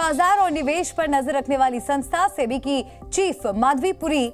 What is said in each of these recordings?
बाजार और निवेश पर नजर रखने वाली संस्था सेबी की चीफ माधवी पुरी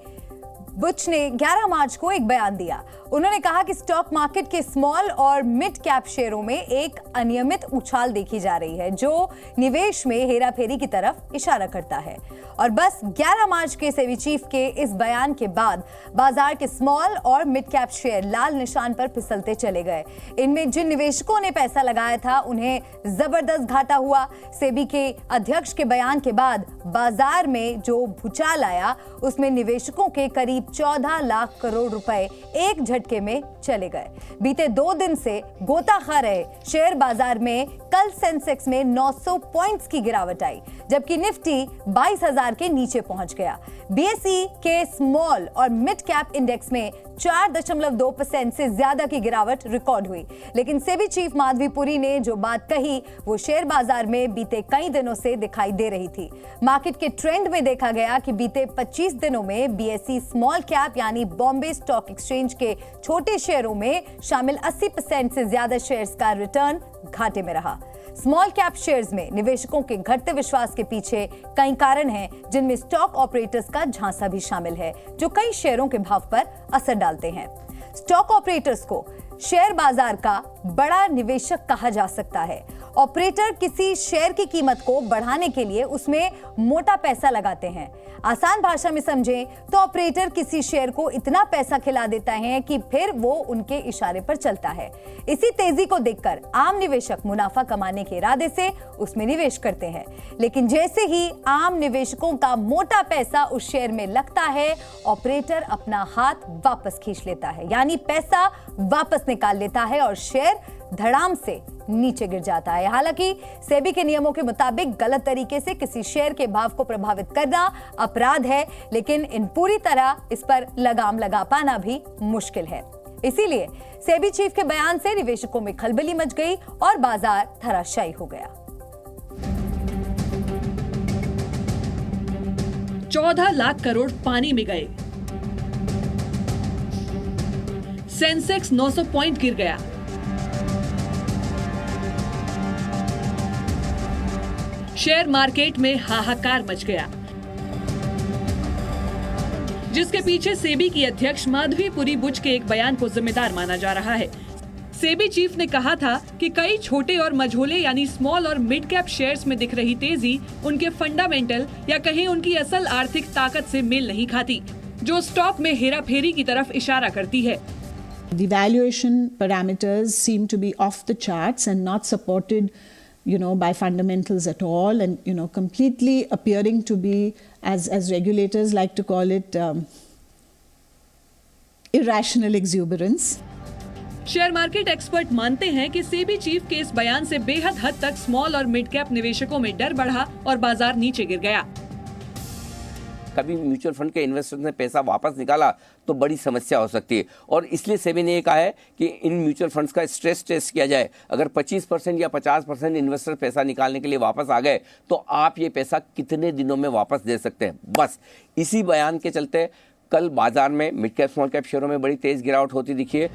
बुच ने 11 मार्च को एक बयान दिया। उन्होंने कहा कि स्टॉक मार्केट के स्मॉल और मिड कैप शेयरों में एक अनियमित उछाल देखी जा रही है जो निवेश में हेराफेरी की तरफ इशारा करता है। और बस 11 मार्च के सेबी चीफ के इस बयान के बाद बाजार के स्मॉल और मिड कैप शेयर लाल निशान पर फिसलते चले गए। इनमें जिन निवेशकों ने पैसा लगाया था उन्हें जबरदस्त घाटा हुआ। सेबी के अध्यक्ष के बयान के बाद बाजार में जो भूचाल आया उसमें निवेशकों के करीब 14 लाख करोड़ रुपए एक झटके में चले गए। बीते 2 दिन से गोता खा रहे शेयर बाजार में कल सेंसेक्स में 900 पॉइंट्स की गिरावट आई, जबकि निफ्टी 22,000 के नीचे पहुंच गया। बीएसई के स्मॉल और मिड कैप इंडेक्स में 4.2% से ज्यादा की गिरावट रिकॉर्ड हुई। लेकिन सेबी चीफ माधवी पुरी ने जो बात कही वो शेयर बाजार में बीते कई दिनों से दिखाई दे रही थी। मार्केट के ट्रेंड में देखा गया कि बीते 25 दिनों में बीएसई स्मॉल कैप यानी बॉम्बे स्टॉक एक्सचेंज के छोटे शेयरों में शामिल 80% से ज्यादा शेयर्स का रिटर्न घाटे में रहा। स्मॉल कैप शेयर्स में निवेशकों के घटते विश्वास के पीछे कई कारण हैं, जिनमें स्टॉक ऑपरेटर्स का झांसा भी शामिल है जो कई शेयरों के भाव पर असर डालते हैं। स्टॉक ऑपरेटर्स को शेयर बाजार का बड़ा निवेशक कहा जा सकता है। ऑपरेटर किसी शेयर की कीमत को बढ़ाने के लिए उसमें मोटा पैसा लगाते हैं। आसान भाषा में समझें तो ऑपरेटर किसी शेयर को इतना पैसा खिला देता है कि फिर वो उनके इशारे पर चलता है। इसी तेजी को देखकर आम निवेशक मुनाफा कमाने के इरादे से उसमें निवेश करते हैं। लेकिन जैसे ही आम निवेशकों का मोटा पैसा उस शेयर में लगता है, ऑपरेटर अपना हाथ वापस खींच लेता है, यानी पैसा वापस निकाल लेता है और शेयर धड़ाम से नीचे गिर जाता है। हालांकि सेबी के नियमों के मुताबिक गलत तरीके से किसी शेयर के भाव को प्रभावित करना अपराध है, लेकिन इन पूरी तरह इस पर लगाम लगा पाना भी मुश्किल है। इसीलिए सेबी चीफ के बयान से निवेशकों में खलबली मच गई और बाजार धराशायी हो गया। 14 लाख करोड़ पानी में गए। सेंसेक्स 900 पॉइंट गिर गया। शेयर मार्केट में हाहाकार मच गया, जिसके पीछे सेबी की अध्यक्ष माधवी पुरी बुच के एक बयान को जिम्मेदार माना जा रहा है। सेबी चीफ ने कहा था कि कई छोटे और मझोले यानी स्मॉल और मिड कैप शेयर्स में दिख रही तेजी उनके फंडामेंटल या कहीं उनकी असल आर्थिक ताकत से मेल नहीं खाती, जो स्टॉक में हेराफेरी की तरफ इशारा करती है। The valuation parameters seem to be off the charts and not supported, by fundamentals at all, and completely appearing to be, as regulators like to call it, irrational exuberance. Share market expert मानते हैं कि SEBI chief के इस बयान से बेहद हद तक स्मॉल और मिड कैप निवेशकों में डर बढ़ा और बाजार नीचे गिर गया। कभी म्यूचुअल फंड के इन्वेस्टर्स ने पैसा वापस निकाला तो बड़ी समस्या हो सकती है, और इसलिए सेबी ने ये कहा है कि इन म्यूचुअल फंड्स का स्ट्रेस टेस्ट किया जाए। अगर 25% या 50% इन्वेस्टर पैसा निकालने के लिए वापस आ गए तो आप ये पैसा कितने दिनों में वापस दे सकते हैं। बस इसी बयान के चलते कल बाजार में मिड कैप स्मॉल कैप शेयरों में बड़ी तेज गिरावट होती दिखी है।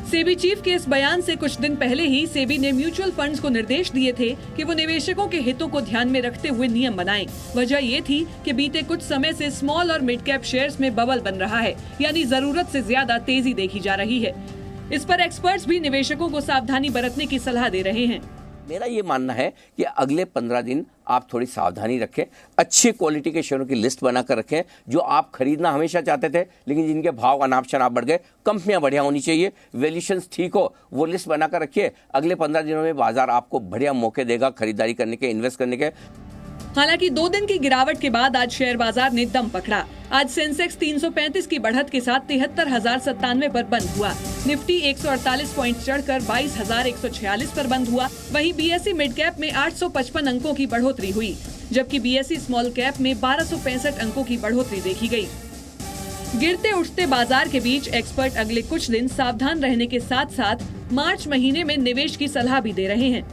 सेबी चीफ के इस बयान से कुछ दिन पहले ही सेबी ने म्यूचुअल फंड्स को निर्देश दिए थे कि वो निवेशकों के हितों को ध्यान में रखते हुए नियम बनाएं। वजह ये थी कि बीते कुछ समय से स्मॉल और मिड कैप शेयर्स में बबल बन रहा है, यानी जरूरत से ज्यादा तेजी देखी जा रही है। इस पर एक्सपर्ट्स भी निवेशकों को सावधानी बरतने की सलाह दे रहे हैं। मेरा ये मानना है कि अगले 15 दिन आप थोड़ी सावधानी रखें, अच्छी क्वालिटी के शेयरों की लिस्ट बनाकर रखें जो आप खरीदना हमेशा चाहते थे लेकिन जिनके भाव अनाप शनाप बढ़ गए। कंपनियां बढ़िया होनी चाहिए, वैल्यूएशंस ठीक हो, वो लिस्ट बनाकर रखिए। अगले 15 दिनों में बाजार आपको बढ़िया मौके देगा खरीदारी करने के, इन्वेस्ट करने के। हालांकि 2 दिन की गिरावट के बाद आज शेयर बाजार ने दम पकड़ा। आज सेंसेक्स 335 की बढ़त के साथ 73,097 पर बंद हुआ। निफ्टी 148 पॉइंट चढ़कर 22,146 पर बंद हुआ। वहीं बीएसई मिड कैप में 855 अंकों की बढ़ोतरी हुई, जबकि बीएसई स्मॉल कैप में 1265 अंकों की बढ़ोतरी देखी गई। गिरते उठते बाजार के बीच एक्सपर्ट अगले कुछ दिन सावधान रहने के साथ साथ मार्च महीने में निवेश की सलाह भी दे रहे हैं।